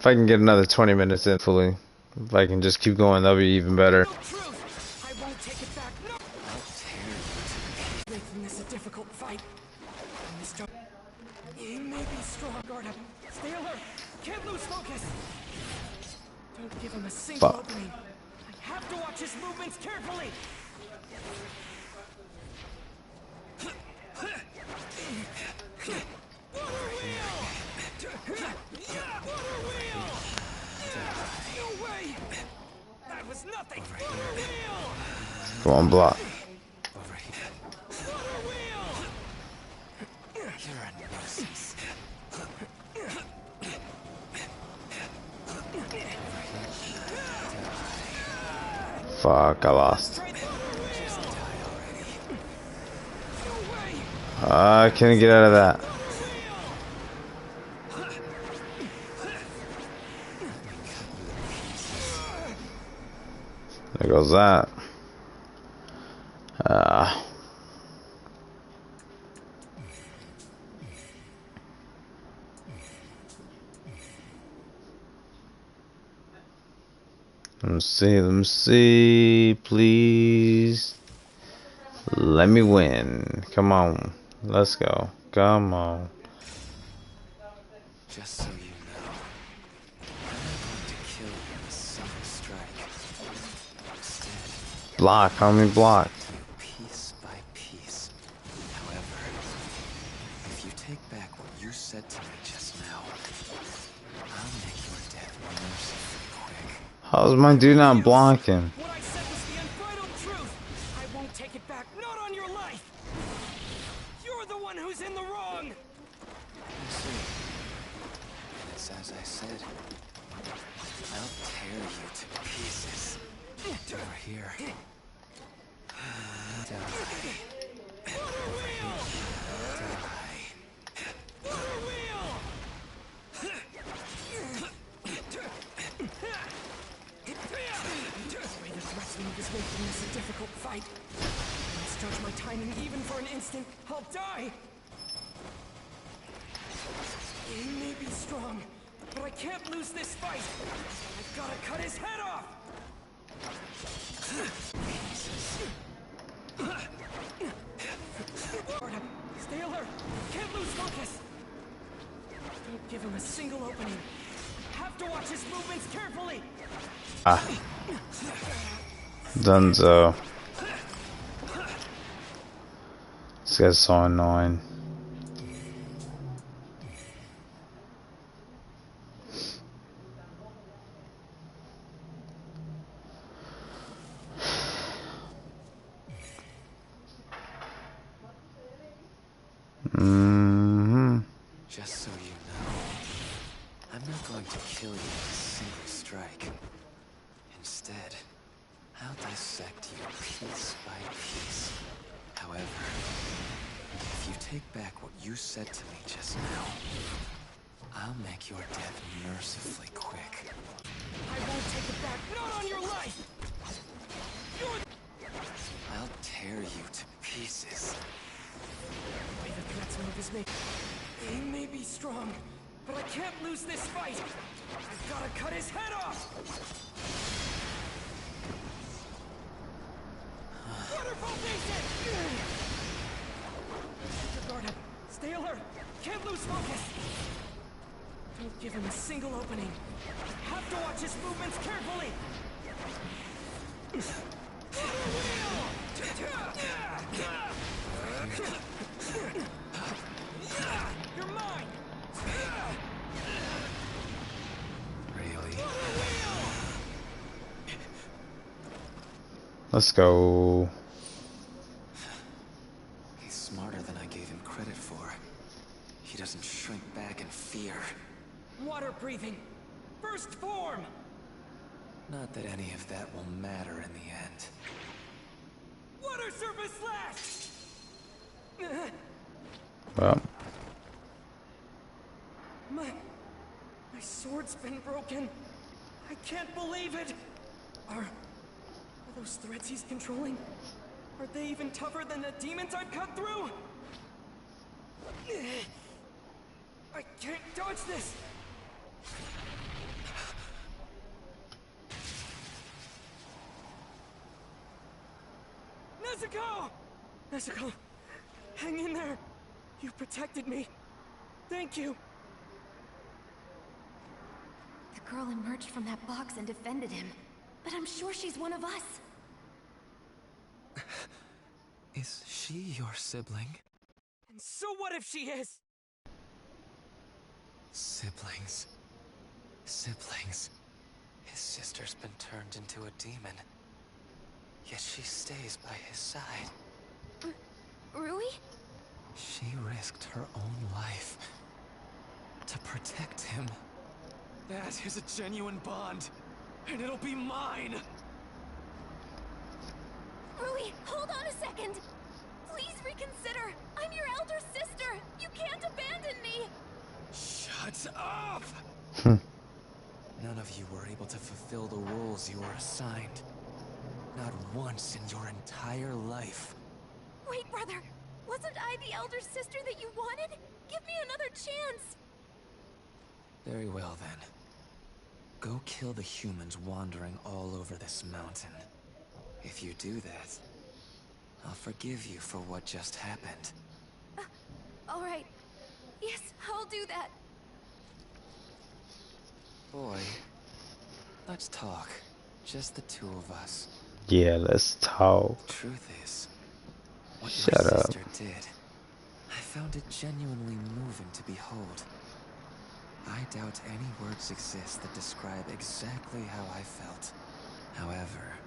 If I can get another 20 minutes in fully, if I can just keep going, that'll be even better. I won't take it back. No. Making this a difficult fight. He may be strong. Guard up. Stay alert. Can't lose focus. Don't give him a single opening. I have to watch his movements carefully. Water wheel! Water wheel! No way! That was nothing! Water wheel! Come on, block. Water wheel! You're a nuisance. Fuck, I lost. I can't get out of that. There goes that. Let me see, please. Let me win. Come on. Let's go. Come on. Just so you know, I'm not going to kill you in a single strike. Instead, Block, homie, block. piece by piece. However, if you take back what you said to me just now, I'll make your death mercifully quick. How's my dude not blocking? What I said was the unbridled truth. I won't take it back. Not on your life. You're the one who's in the wrong. You see, it's as I said. I'll tear you to pieces. Over here. Die. Water wheel! Water wheel! The way the threats move is making this a difficult fight. I must judge my timing even for an instant. I'll die! He may be strong, but I can't lose this fight. I've got to cut his head off! Guard up. Stay alert. Can't lose focus. Don't give him a single opening. Have to watch his movements carefully. Dunzo. This guy's so annoying. Just so you know, I'm not going to kill you with a single strike. Instead, I'll dissect you piece by piece. However, if you take back what you said to me just now, I'll make your death mercifully quick. I won't take it back. Not on your life. I'll tear you to pieces. The way the threats move is making. He may be strong, but I can't lose this fight. I've got to cut his head off. Waterfall Basin! Guard up. Stay alert. Can't lose focus. Don't give him a single opening. Have to watch his movements carefully. You're mine. Really? Let's go. He's smarter than I gave him credit for. He doesn't shrink back in fear. Water breathing. First form. Not that any of that will matter in the end. Water surface slash. Well, My sword's been broken. I can't believe it. Are those threads he's controlling? Are they even tougher than the demons I've cut through? I can't dodge this. Nezuko! Nezuko, hang in there. You protected me. Thank you. The girl emerged from that box and defended him. But I'm sure she's one of us. Is she your sibling? And so what if she is? Siblings. Siblings. His sister's been turned into a demon. Yet she stays by his side. Rui? She risked her own life to protect him. That is a genuine bond. And it'll be mine. Rui, hold on a second. Please reconsider. I'm your elder sister. You can't abandon me. Shut up! None of you were able to fulfill the roles you were assigned. Not once in your entire life. Wait, brother. Wasn't I the elder sister that you wanted? Give me another chance. Very well then. Go kill the humans wandering all over this mountain. If you do that, I'll forgive you for what just happened. All right. Yes, I'll do that. Boy, let's talk. Just the two of us. Yeah, let's talk. The truth is, what Shut my up. sister did, I found it genuinely moving to behold. I doubt any words exist that describe exactly how I felt. However,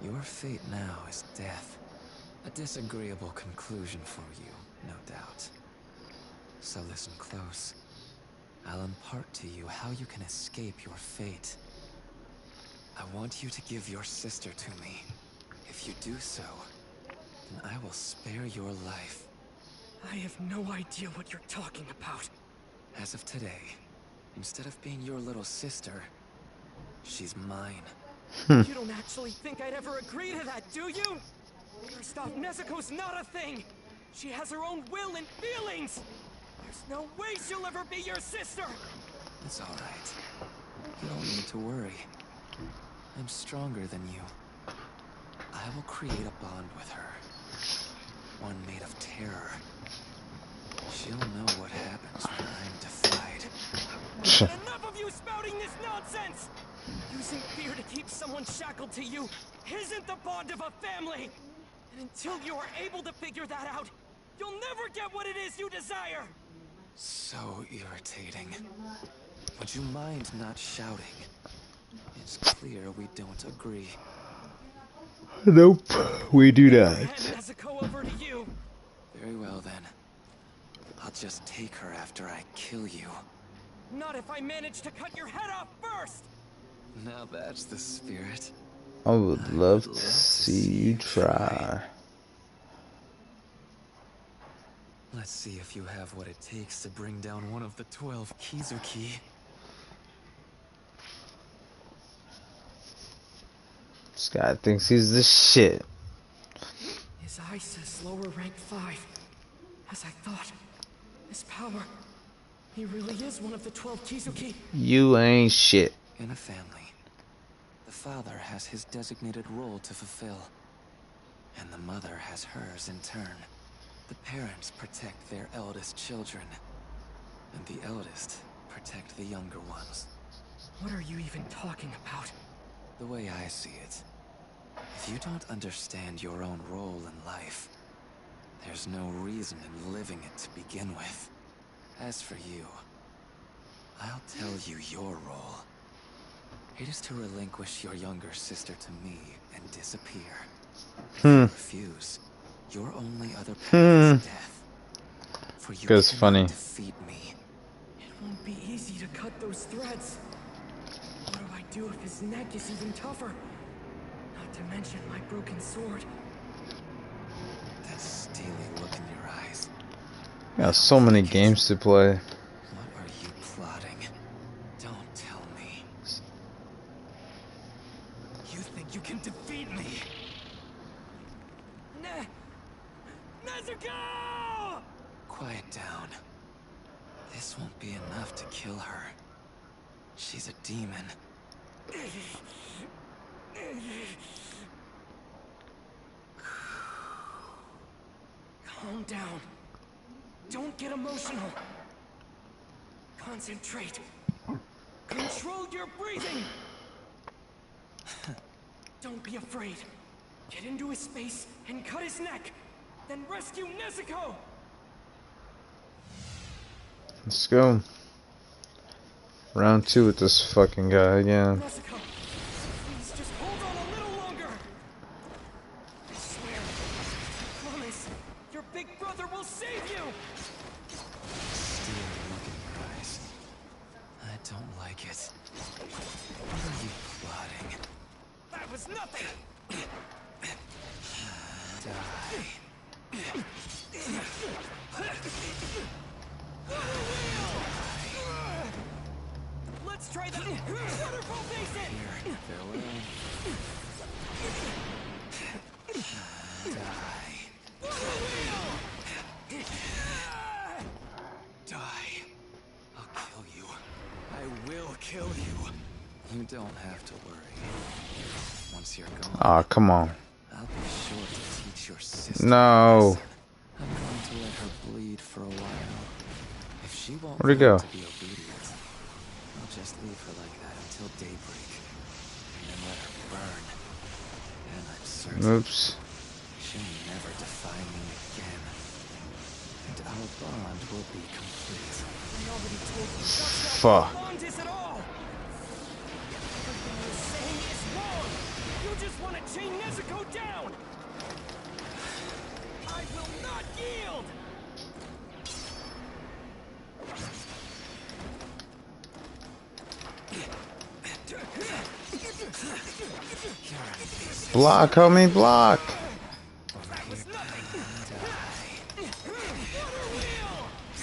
your fate now is death. A disagreeable conclusion for you, no doubt. So listen close. I'll impart to you how you can escape your fate. I want you to give your sister to me. If you do so, then I will spare your life. I have no idea what you're talking about. As of today, instead of being your little sister, she's mine. You don't actually think I'd ever agree to that, do you? First off, Nezuko's not a thing. She has her own will and feelings. There's no way she'll ever be your sister. It's all right. You don't need to worry. I'm stronger than you. I will create a bond with her. One made of terror. She'll know what happens when I'm defied. Enough of you spouting this nonsense! Using fear to keep someone shackled to you isn't the bond of a family! And until you are able to figure that out, you'll never get what it is you desire! So irritating. Would you mind not shouting? It's clear we don't agree. Nope, we do Hand not. Nezuko over to you. Very well then. I'll just take her after I kill you. Not if I manage to cut your head off first! Now that's the spirit. I would love to see you try. Let's see if you have what it takes to bring down one of the 12 Kizuki. This guy thinks he's the shit. His eye says lower rank 5. As I thought. His power. He really is one of the 12 Kizuki. You ain't shit. In a family, the father has his designated role to fulfill, and the mother has hers in turn. The parents protect their eldest children, and the eldest protect the younger ones. What are you even talking about? The way I see it, if you don't understand your own role in life, there's no reason in living it to begin with. As for you, I'll tell you your role. It is to relinquish your younger sister to me and disappear. If you refuse, your only other path is death. For you That's cannot funny. defeat me. It won't be easy to cut those threads. What do I do if his neck is even tougher? Not to mention my broken sword. That steely look in your eyes. Got so many games to play. What are you plotting? Don't tell me. You think you can defeat me? Nezuko! Quiet down. This won't be enough to kill her. She's a demon. Calm down. Don't get emotional. Concentrate. Control your breathing. Don't be afraid. Get into his space and cut his neck. Then rescue Nezuko! Let's go. Round 2 with this fucking guy again. Nezuko, please just hold on a little longer. I swear, I promise, your big brother will save you! Steely look in your eyes. I don't like it. What are you plotting? That was nothing! Die. Let's try the waterfall basin! Here, farewell. Die. Die. I'll kill you. I will kill you. You don't have to worry. Once you're gone, Aw, come on. I'll be sure to teach your sister. No. I'm going to let her bleed for a while. If she won't Where'd he learn go? to be obedient, I'll just leave her like that until daybreak, and then let her burn. And I'm certain Oops. she'll never defy me again. And our bond will be complete. I already told you that's not Fuck. what bond is at all! Everything you're saying is wrong! You just want to chain Nezuko down! I will not yield! Block, homie, block. That was nothing!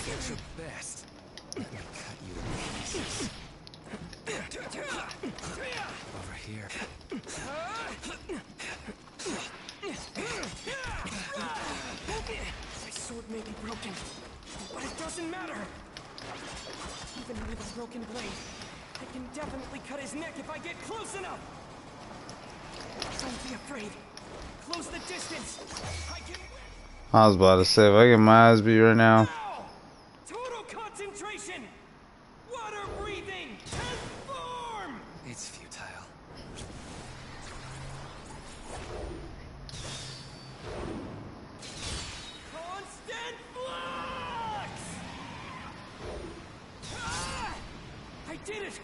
Get your best. Let me cut you to pieces. Over here. My sword may be broken, but it doesn't matter! Even with a broken blade, I can definitely cut his neck if I get close enough! Don't be afraid. Close the distance. I can... I was about to say, if I get my eyes beat right now. Now! Total concentration! Water breathing! Transform! It's futile. Constant flux! Ah! I did it!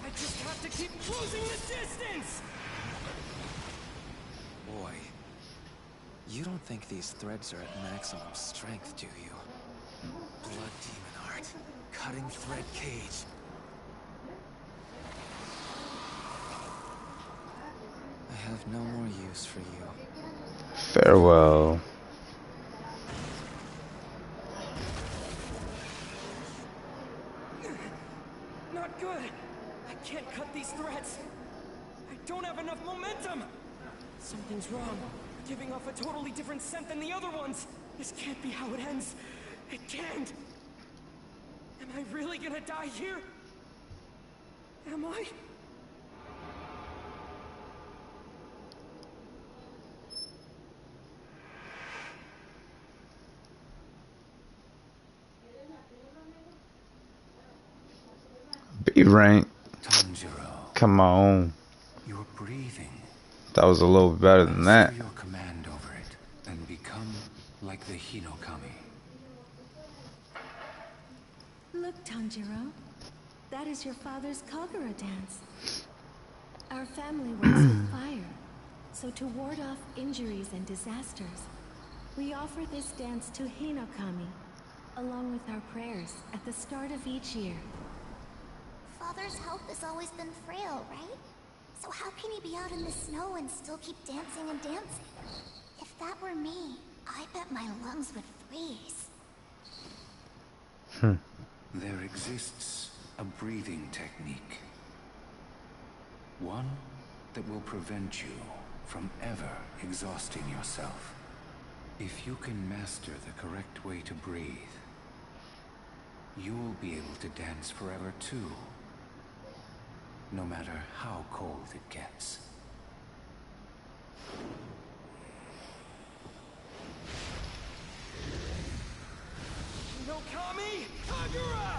I just have to keep closing the distance! Boy, you don't think these threads are at maximum strength, do you? Blood demon art. Cutting thread cage. I have no more use for you. Farewell. Not good! I can't cut these threads! I don't have enough momentum! Something's wrong. Giving off a totally different scent than the other ones! This can't be how it ends! It can't! Am I really gonna die here? Am I? B rank. Tanjiro, Come on. you're breathing. That was a little bit better than that. Master your command over it, and become like the Hinokami. Look, Tanjiro. That is your father's Kagura dance. Our family works with fire, so to ward off injuries and disasters, we offer this dance to Hinokami, along with our prayers at the start of each year. Father's health has always been frail, right? So how can he be out in the snow and still keep dancing and dancing? If that were me, I bet my lungs would freeze. There exists a breathing technique. One that will prevent you from ever exhausting yourself. If you can master the correct way to breathe, you will be able to dance forever too. No matter how cold it gets. Hinokami Kagura!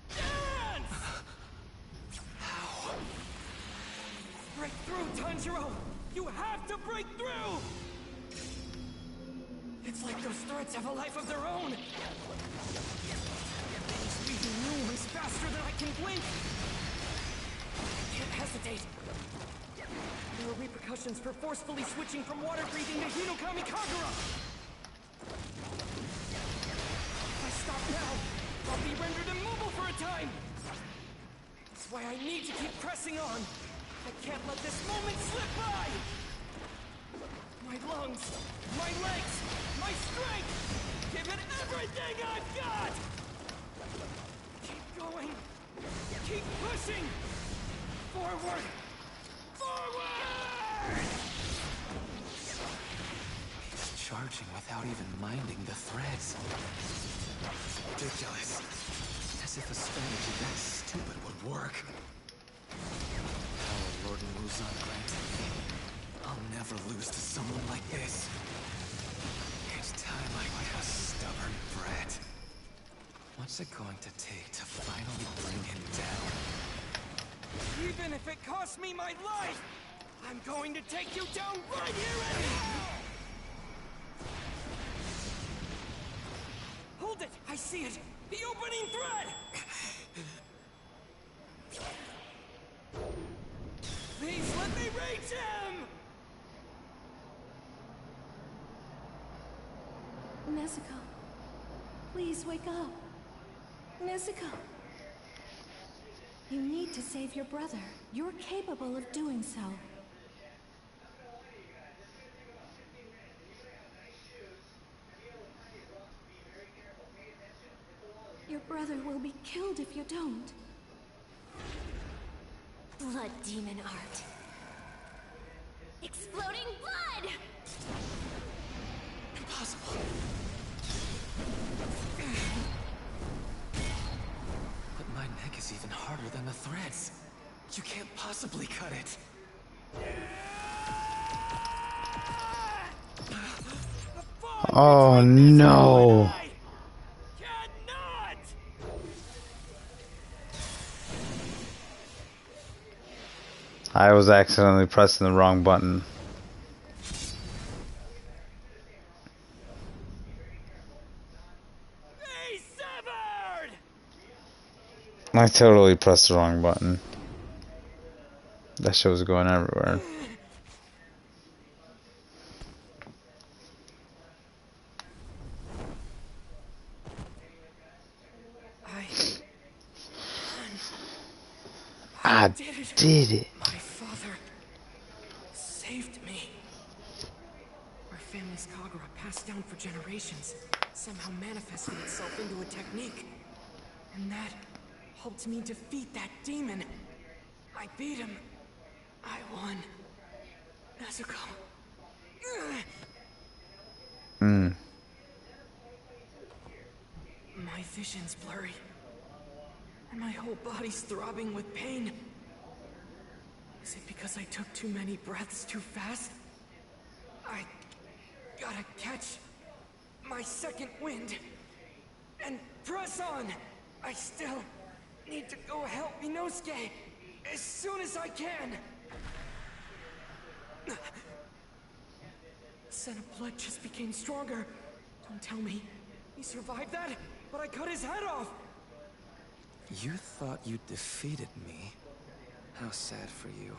Dance! How? Break through, Tanjiro! You have to break through! It's like those threads have a life of their own. It's weaving new ones faster than I can blink. I can't hesitate. There are repercussions for forcefully switching from water breathing to Hinokami Kagura. If I stop now, I'll be rendered immobile for a time. That's why I need to keep pressing on. I can't let this moment slip by. My lungs, my legs, my strength! Give it everything I've got! Keep going! Keep pushing! Forward! Forward! He's charging without even minding the threads. It's ridiculous. As if a strategy that stupid would work. Power Lord Muzan granted me. I'll never lose to someone like this. Each time I get a stubborn brat. What's it going to take to finally bring him down? Even if it costs me my life, I'm going to take you down right here and now! Hold it! I see it! The opening thread! Please let me reach him! Nezuko, please wake up. Nezuko. You need to save your brother. You're capable of doing so. Your brother will be killed if you don't. Blood demon art. Exploding blood! Impossible. But my neck is even harder than the threads. You can't possibly cut it. Oh no. Cannot! I was accidentally pressing the wrong button. Be severed! I totally pressed the wrong button. That shit was going everywhere. I did it. My father saved me. Our family's Kagura, passed down for generations, somehow manifested itself into a technique. And that helped me defeat that demon. I beat him. I won. Nezuko. My vision's blurry. And my whole body's throbbing with pain. Is it because I took too many breaths too fast? I gotta catch my second wind and press on. I still need to go help Inosuke as soon as I can. The scent of blood just became stronger. Don't tell me he survived that, but I cut his head off. You thought you defeated me? How sad for you.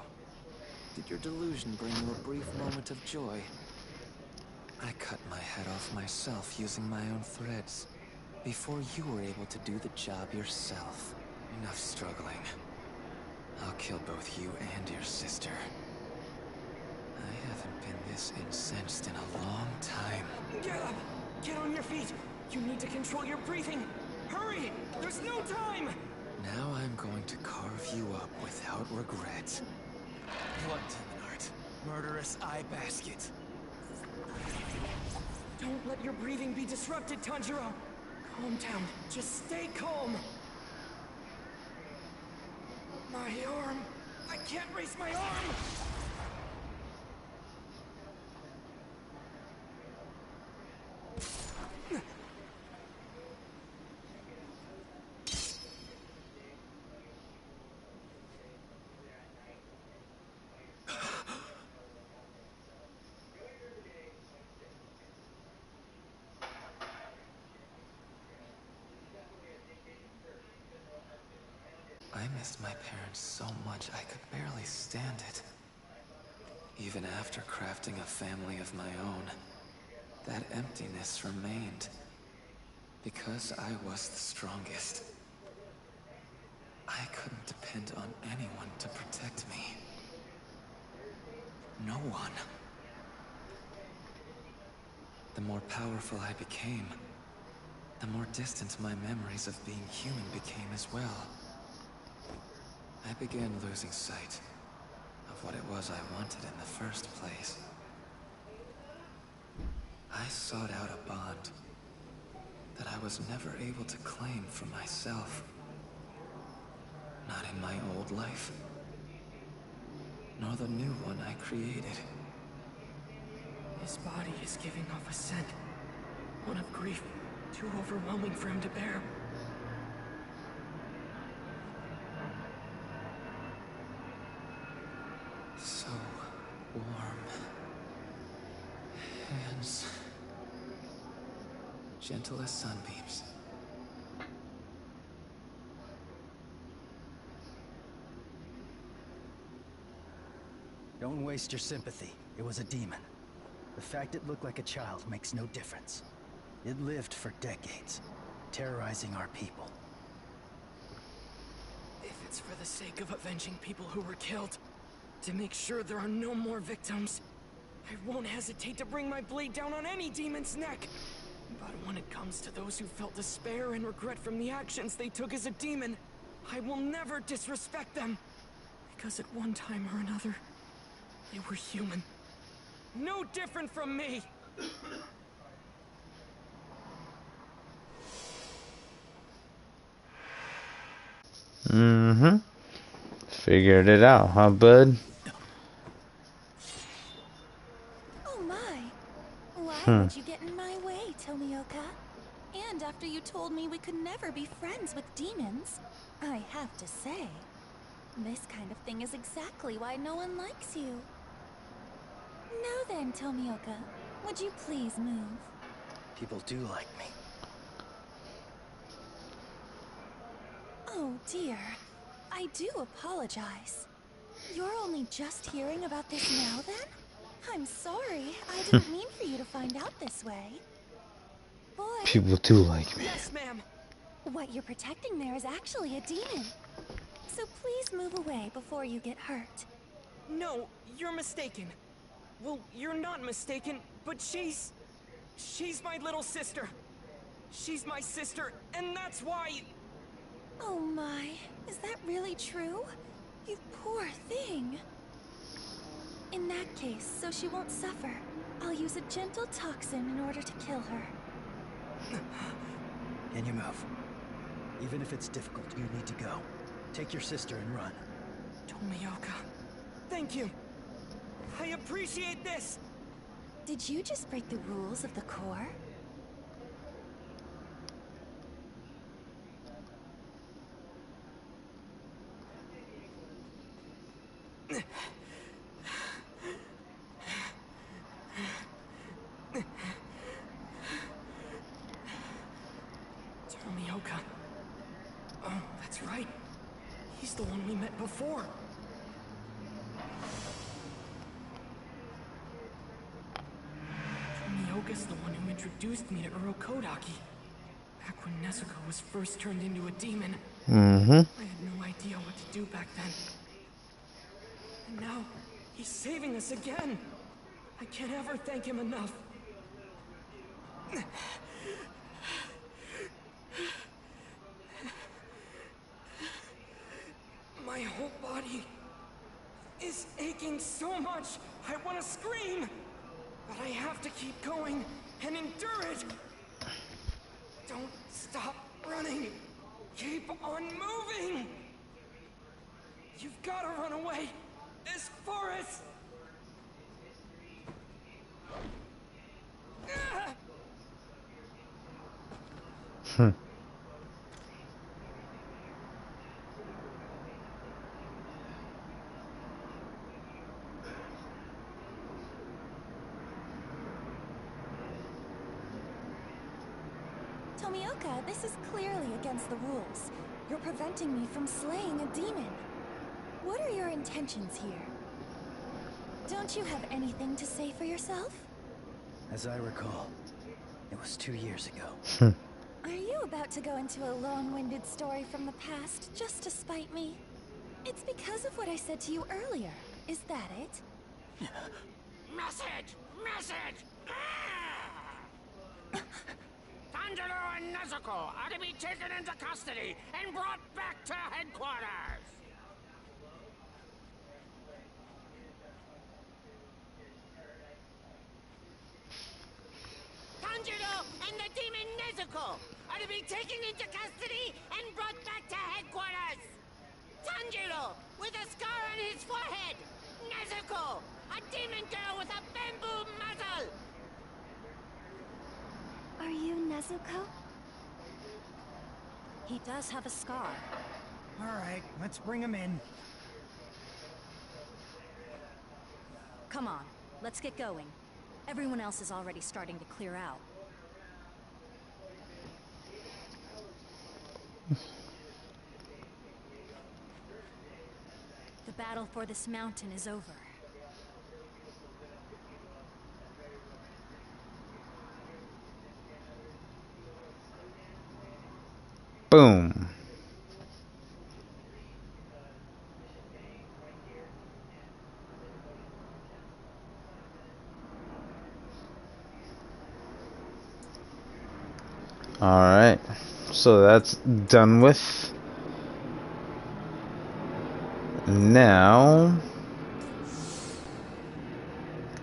Did your delusion bring you a brief moment of joy? I cut my head off myself using my own threads, before you were able to do the job yourself. Enough struggling. I'll kill both you and your sister. I haven't been this incensed in a long time. Get up! Get on your feet! You need to control your breathing! Hurry! There's no time! Now I'm going to carve you up without regret. Blood demon art. Murderous eye basket. Don't let your breathing be disrupted, Tanjiro! Calm down. Just stay calm! My arm! I can't raise my arm! I missed my parents so much I could barely stand it. Even after crafting a family of my own, that emptiness remained. Because I was the strongest. I couldn't depend on anyone to protect me. No one. The more powerful I became, the more distant my memories of being human became as well. I began losing sight of what it was I wanted in the first place. I sought out a bond that I was never able to claim for myself. Not in my old life, nor the new one I created. His body is giving off a scent. One of grief, too overwhelming for him to bear. So warm. Hands. Gentle as sunbeams. Don't waste your sympathy. It was a demon. The fact it looked like a child makes no difference. It lived for decades, terrorizing our people. If it's for the sake of avenging people who were killed, to make sure there are no more victims, I won't hesitate to bring my blade down on any demon's neck. But when it comes to those who felt despair and regret from the actions they took as a demon, I will never disrespect them. Because at one time or another, they were human. No different from me! Mm-hmm. Figured it out, huh, bud? Oh my! Why would you get in my way, Tomioka? And after you told me we could never be friends with demons, I have to say, this kind of thing is exactly why no one likes you. Now then, Tomioka, would you please move? People do like me. Oh dear, I do apologize. You're only just hearing about this now then? I'm sorry, I didn't mean for you to find out this way. Boy, People do like me. Yes, ma'am! what you're protecting there is actually a demon. So please move away before you get hurt. No, you're mistaken. Well, you're not mistaken, but she's my little sister. She's my sister, and that's why... Oh my, is that really true? You poor thing. In that case, so she won't suffer, I'll use a gentle toxin in order to kill her. Can you move? Even if it's difficult, you need to go. Take your sister and run. Tomioka, thank you. I appreciate this! Did you just break the rules of the Corps? Tomioka. Oh, that's right. He's the one we met before. Tomioka's the one who introduced me to Urokodaki. Back when Nezuko was first turned into a demon. Mm-hmm. I had no idea what to do back then. And now, he's saving us again. I can't ever thank him enough. My whole body is aching so much, I want to scream. But I have to keep going and endure it. Don't stop running. Keep on moving. You've got to run away as far as... Ah! Hmm. Tomioka, this is clearly against the rules. You're preventing me from slaying a demon. What are your intentions here? Don't you have anything to say for yourself? As I recall, it was 2 years ago. Hmm. Are you about to go into a long-winded story from the past just to spite me? It's because of what I said to you earlier. Is that it? Message! Message! Tanjiro and Nezuko are to be taken into custody and brought back to headquarters! Tanjiro and the demon Nezuko are to be taken into custody and brought back to headquarters! Tanjiro with a scar on his forehead! Nezuko, a demon girl with a bamboo muzzle! Are you Nezuko? He does have a scar. All right, let's bring him in. Come on, let's get going. Everyone else is already starting to clear out. The battle for this mountain is over. Boom. Alright, so that's done with. Now,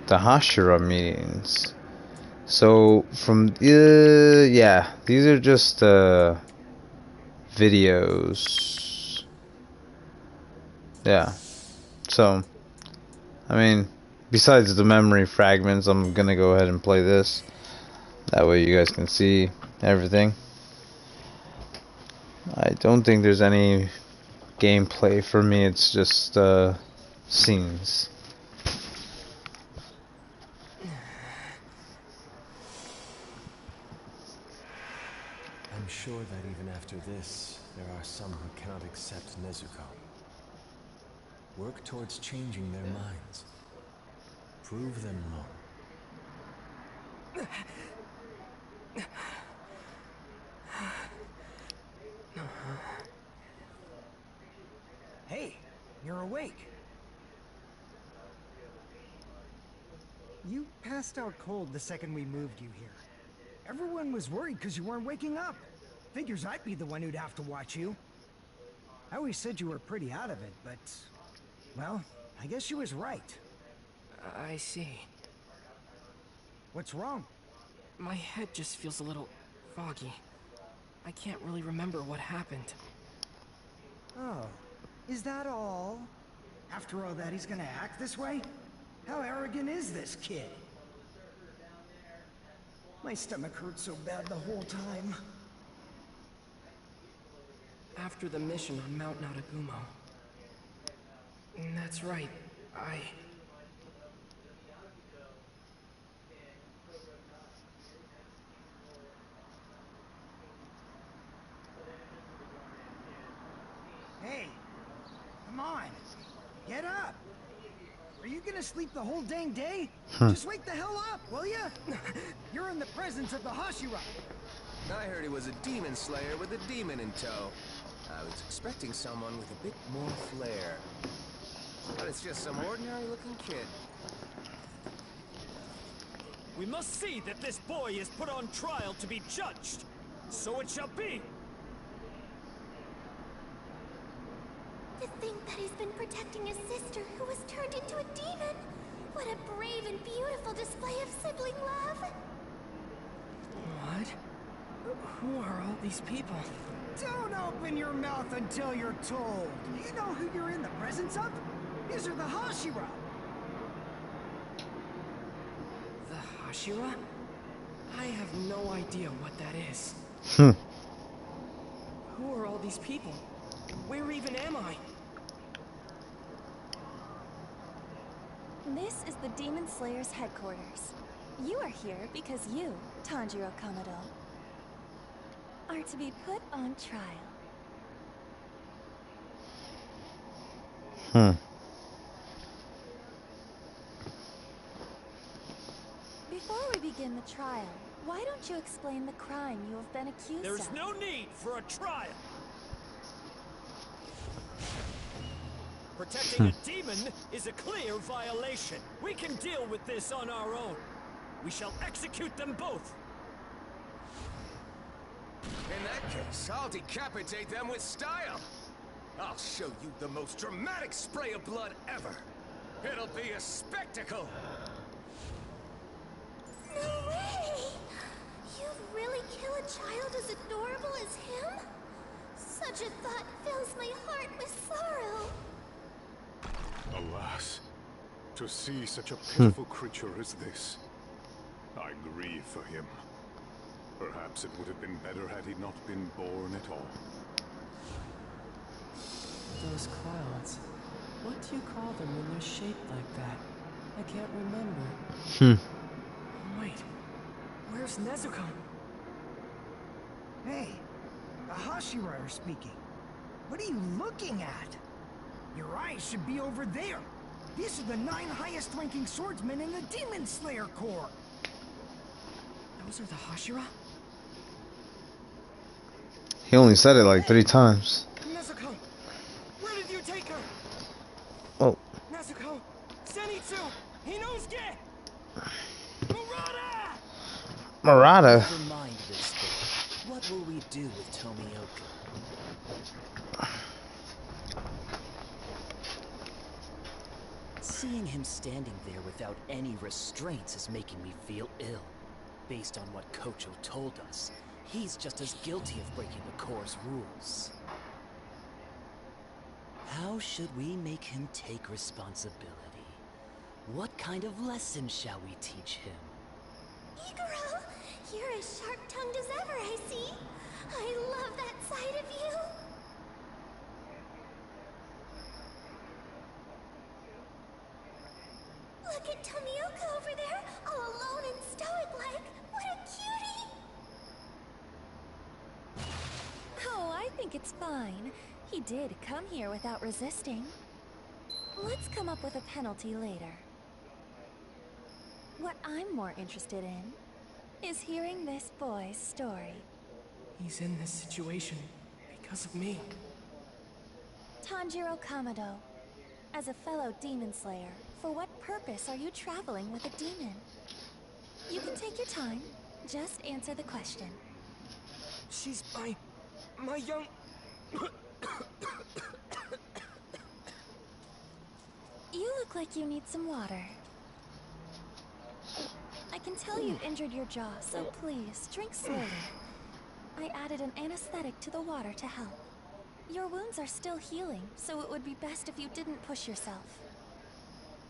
the Hashira meetings. So, from, yeah, these are just, videos. Yeah, so, I mean, besides the memory fragments, I'm gonna go ahead and play this. That way you guys can see everything. I don't think there's any gameplay for me, it's just scenes. I'm sure that even after this, there are some who cannot accept Nezuko. Work towards changing their minds. Prove them wrong. Hey, you're awake. You passed out cold the second we moved you here. Everyone was worried because you weren't waking up. Figures I'd be the one who'd have to watch you. I always said you were pretty out of it, but... well, I guess she was right. I see. What's wrong? My head just feels a little foggy. I can't really remember what happened. Oh, is that all? After all that, he's gonna act this way? How arrogant is this kid? My stomach hurt so bad the whole time. After the mission on Mount Naragumo. That's right. Hey, come on. Get up. Are you gonna sleep the whole dang day? Just wake the hell up, will ya? You're in the presence of the Hashira. I heard he was a demon slayer with a demon in tow. I was expecting someone with a bit more flair. But it's just some ordinary-looking kid. We must see that this boy is put on trial to be judged. So it shall be. To think that he's been protecting his sister, who was turned into a demon. What a brave and beautiful display of sibling love. What? Who are all these people? Don't open your mouth until you're told. Do you know who you're in the presence of? These are the Hashira. The Hashira? I have no idea what that is. these people? Where even am I? This is the Demon Slayer's headquarters. You are here because you, Tanjiro Kamado, are to be put on trial. Before we begin the trial, why don't you explain the crime you have been accused of? There's no need for a trial. Protecting a demon is a clear violation. We can deal with this on our own. We shall execute them both. In that case, I'll decapitate them with style. I'll show you the most dramatic spray of blood ever. It'll be a spectacle. No way! You'd really kill a child as adorable as him? Such a thought fills my heart with sorrow. Alas, to see such a pitiful creature as this, I grieve for him. Perhaps it would have been better had he not been born at all. Those clouds. What do you call them when they're shaped like that? I can't remember. Wait, where's Nezuko? Hey, the Hashira are speaking. What are you looking at? Your eyes should be over there. These are the 9 highest-ranking swordsmen in the Demon Slayer Corps. Those are the Hashira? He only said it like 3 times. Nezuko! Where did you take her? Oh. Nezuko! Zenitsu! Inosuke! Murata! Murata? Never mind this boy. What will we do with Tomioka? Seeing him standing there without any restraints is making me feel ill. Based on what Kocho told us, he's just as guilty of breaking the Corps' rules. How should we make him take responsibility? What kind of lesson shall we teach him? Iguro, you're as sharp-tongued as ever, I see. I love that side of you. Look at Tomioka over there, all alone and stoic-like. What a cutie! Oh, I think it's fine. He did come here without resisting. Let's come up with a penalty later. What I'm more interested in is hearing this boy's story. He's in this situation because of me. Tanjiro Kamado, as a fellow demon slayer, for what purpose are you traveling with a demon? You can take your time. Just answer the question. She's my young... You look like you need some water. I can tell you injured your jaw, so please, drink slowly. I added an anesthetic to the water to help. Your wounds are still healing, so it would be best if you didn't push yourself.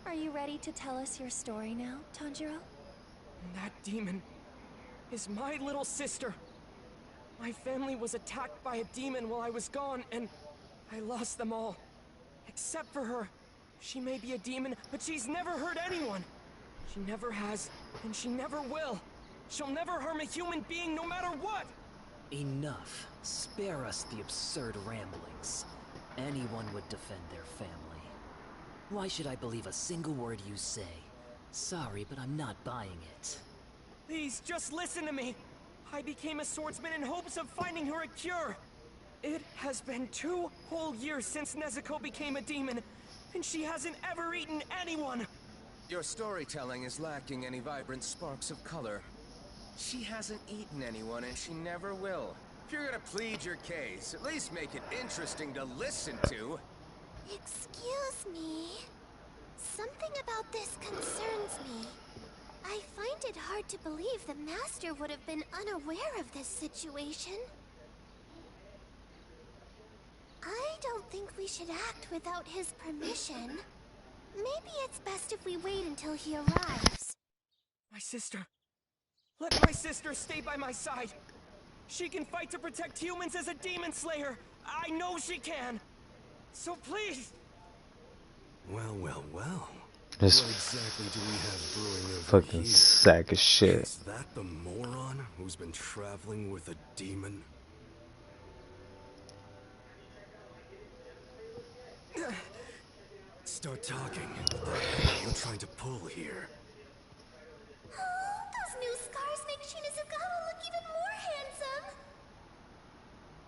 Are you ready to tell us your story now, Tanjiro? That demon is my little sister. My family was attacked by a demon while I was gone, and I lost them all. Except for her. She may be a demon, but she's never hurt anyone. She never has, and she never will. She'll never harm a human being no matter what! Enough. Spare us the absurd ramblings. Anyone would defend their family. Why should I believe a single word you say? Sorry, but I'm not buying it. Please, just listen to me. I became a swordsman in hopes of finding her a cure. It has been 2 whole years since Nezuko became a demon, and she hasn't ever eaten anyone. Your storytelling is lacking any vibrant sparks of color. She hasn't eaten anyone, and she never will. If you're gonna plead your case, at least make it interesting to listen to. Excuse me. Something about this concerns me. I find it hard to believe the Master would have been unaware of this situation. I don't think we should act without his permission. Maybe it's best if we wait until he arrives. My sister. Let my sister stay by my side. She can fight to protect humans as a demon slayer. I know she can. So please. Well, well, well. This What exactly do we have brewing over fucking here? sack of shit. Is that the moron who's been traveling with a demon? Start talking. What the hell are you trying to pull here? Oh, those new scars make Shinazugawa look even more handsome.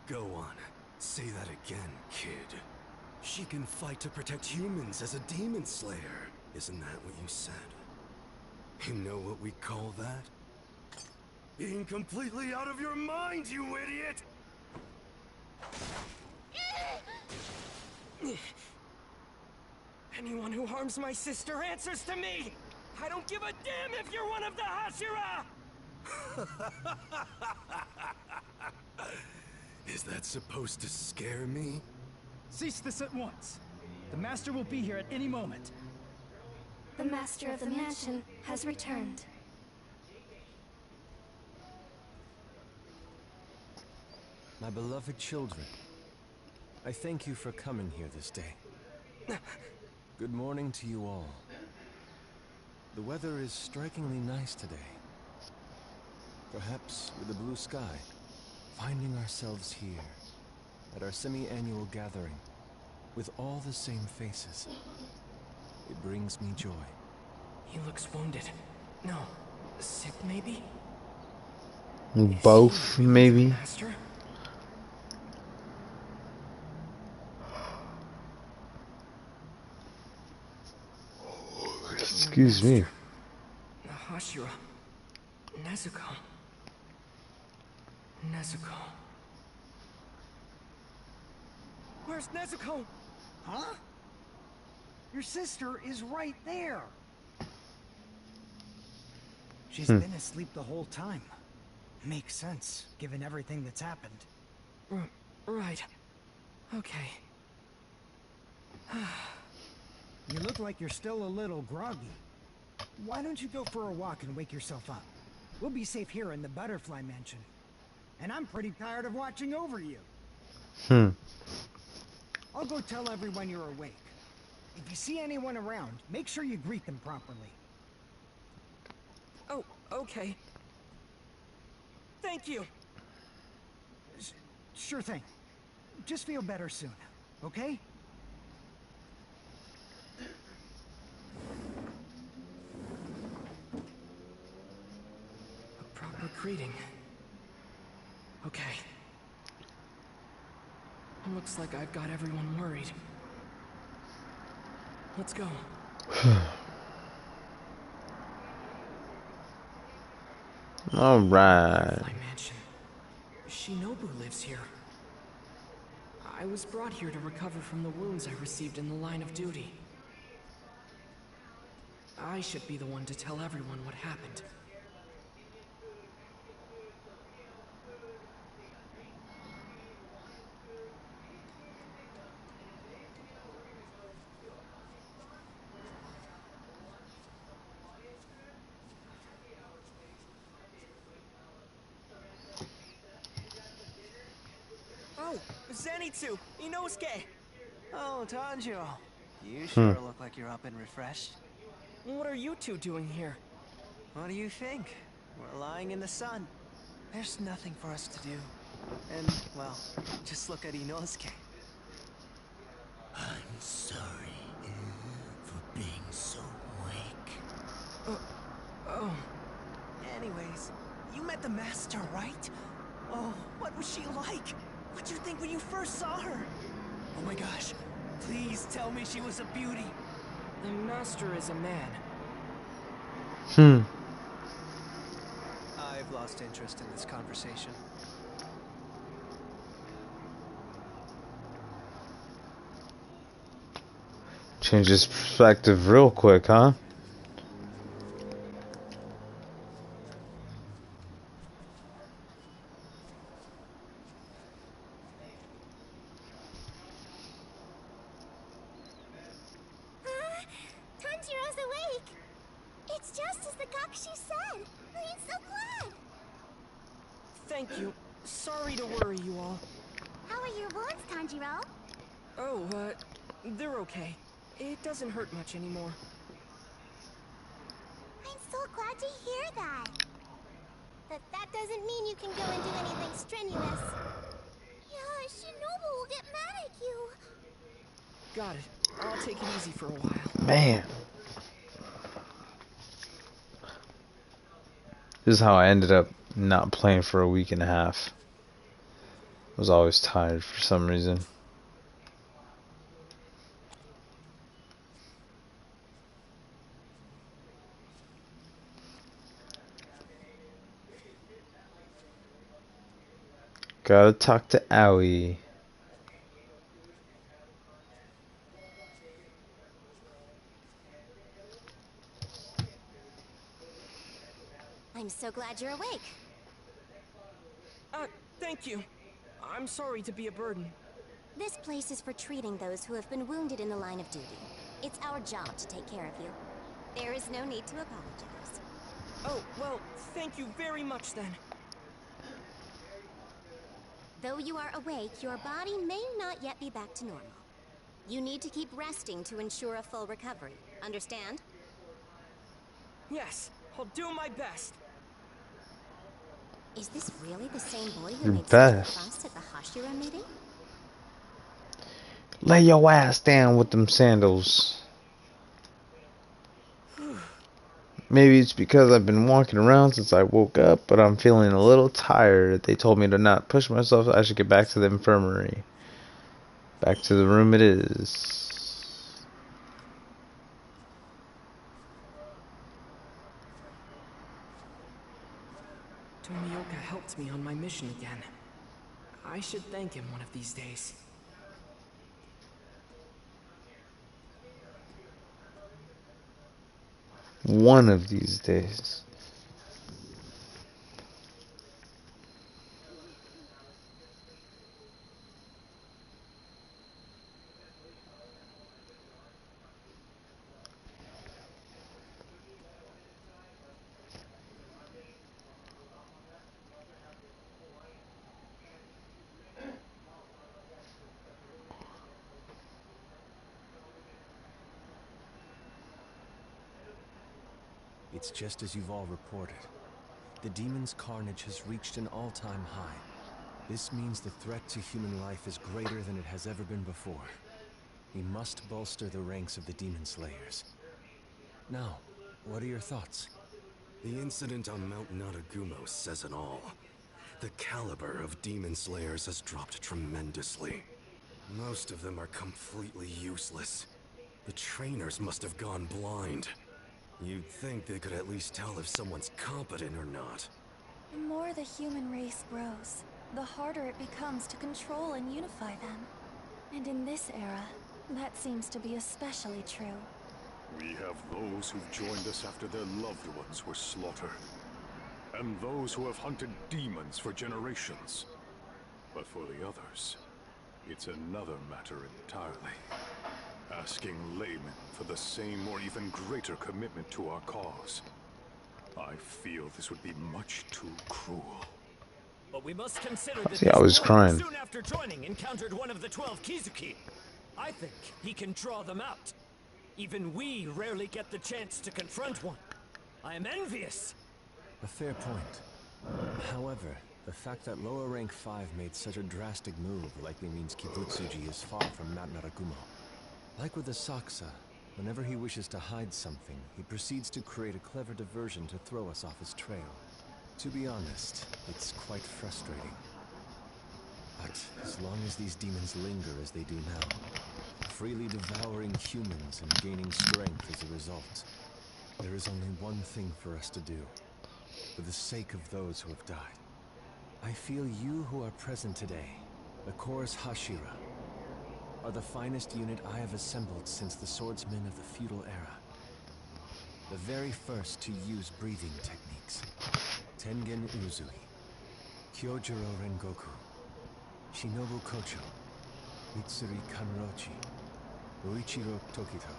Go on. Say that again, kid. She can fight to protect humans as a demon slayer. Isn't that what you said? You know what we call that? Being completely out of your mind, you idiot! Anyone who harms my sister answers to me. I don't give a damn if you're one of the Hashira! Is that supposed to scare me? Cease this at once. The Master will be here at any moment. The Master of the Mansion has returned. My beloved children, I thank you for coming here this day. Good morning to you all. The weather is strikingly nice today. Perhaps with the blue sky, finding ourselves here at our semi-annual gathering with all the same faces. It brings me joy. He looks wounded. No, sick maybe? Both, maybe. Master? Excuse me. Hashira. Nezuko. Nezuko. Where's Nezuko? Huh? Your sister is right there. She's been asleep the whole time. Makes sense, given everything that's happened. Right. Okay. You look like you're still a little groggy. Why don't you go for a walk and wake yourself up? We'll be safe here in the Butterfly Mansion. And I'm pretty tired of watching over you. I'll go tell everyone you're awake. If you see anyone around, make sure you greet them properly. Oh, okay. Thank you. Sure thing. Just feel better soon, okay? A proper greeting. Okay. Looks like I've got everyone worried. Let's go. All right. My mansion. Shinobu lives here. I was brought here to recover from the wounds I received in the line of duty. I should be the one to tell everyone what happened. Oh, Zenitsu! Inosuke! Oh, Tanjiro. You sure look like you're up and refreshed. What are you two doing here? What do you think? We're lying in the sun. There's nothing for us to do. And, well, just look at Inosuke. I'm sorry for being so weak. Anyways, you met the Master, right? Oh, what was she like? What'd you think when you first saw her? Oh my gosh, please tell me she was a beauty. The Master is a man. I've lost interest in this conversation. Change his perspective real quick, huh? Tanjiro's awake! It's just as the Gakshi said! I'm so glad! Thank you. Sorry to worry you all. How are your wounds, Tanjiro? Oh, they're okay. It doesn't hurt much anymore. I'm so glad to hear that. But that doesn't mean you can go and do anything strenuous. Yeah, Shinobu will get mad at you. Got it. I'll take it easy for a while. Man. This is how I ended up not playing for a week and a half. I was always tired for some reason. Gotta talk to Aoi. I'm so glad you're awake. Thank you. I'm sorry to be a burden. This place is for treating those who have been wounded in the line of duty. It's our job to take care of you. There is no need to apologize. Oh, well, thank you very much then. Though you are awake, your body may not yet be back to normal. You need to keep resting to ensure a full recovery. Understand? Yes, I'll do my best. Is this really the same boy who made such a Best. fuss at the Hashira meeting? Lay your ass down with them sandals. Maybe it's because I've been walking around since I woke up, but I'm feeling a little tired. They told me to not push myself. I should get back to the infirmary. Back to the room it is. Tomioka helped me on my mission again. I should thank him one of these days. One of these days. It's just as you've all reported. The demon's carnage has reached an all-time high. This means the threat to human life is greater than it has ever been before. We must bolster the ranks of the demon slayers. Now, what are your thoughts? The incident on Mount Naragumo says it all. The caliber of demon slayers has dropped tremendously. Most of them are completely useless. The trainers must have gone blind. You'd think they could at least tell if someone's competent or not. The more the human race grows, the harder it becomes to control and unify them. And in this era, that seems to be especially true. We have those who've joined us after their loved ones were slaughtered. And those who have hunted demons for generations. But for the others, it's another matter entirely. Asking laymen for the same or even greater commitment to our cause. I feel this would be much too cruel. But we must consider that See, I was this boy, crying. soon after joining, encountered one of the 12 Kizuki. I think he can draw them out. Even we rarely get the chance to confront one. I am envious. A fair point. However, the fact that lower rank 5 made such a drastic move likely means Kibutsuji is far from Mount Naragumo. Like with the Saksa, whenever he wishes to hide something, he proceeds to create a clever diversion to throw us off his trail. To be honest, it's quite frustrating. But as long as these demons linger as they do now, freely devouring humans and gaining strength as a result, there is only one thing for us to do, for the sake of those who have died. I feel you who are present today, the Corps Hashira, are the finest unit I have assembled since the swordsmen of the feudal era. The very first to use breathing techniques. Tengen Uzui, Kyojuro Rengoku, Shinobu Kocho, Mitsuri Kanrochi, Uichiro Tokito,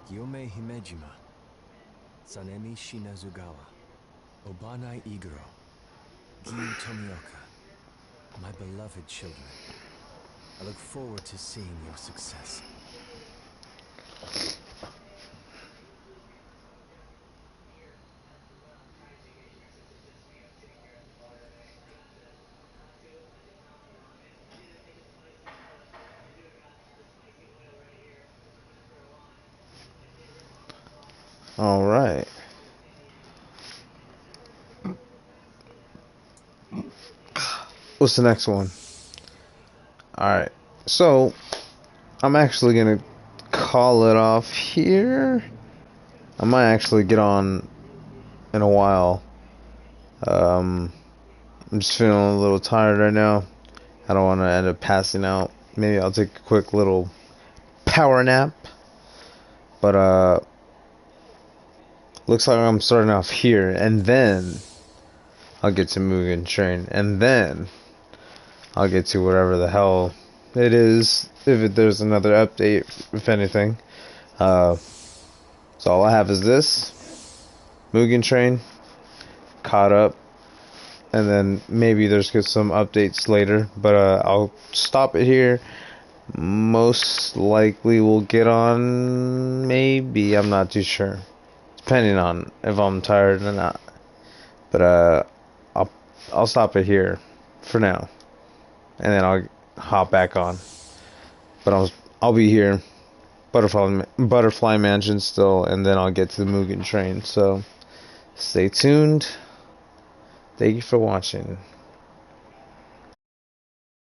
Gyome Himejima, Sanemi Shinazugawa, Obanai Iguro, Giyu Tomioka, my beloved children. I look forward to seeing your success. All right. What's the next one? All right. So I'm actually gonna call it off here. I might actually get on in a while. I'm just feeling a little tired right now. I don't want to end up passing out. Maybe I'll take a quick little power nap. But looks like I'm starting off here, and then I'll get to Mugen Train, and then I'll get to whatever the hell it is, there's another update, if anything. So all I have is this Mugen Train, caught up, and then maybe there's some updates later, but I'll stop it here. Most likely we'll get on, maybe, I'm not too sure, depending on if I'm tired or not. But I'll stop it here for now, and then I'll hop back on. But I'll be here, Butterfly Mansion still, and then I'll get to the Mugen Train. So stay tuned. Thank you for watching.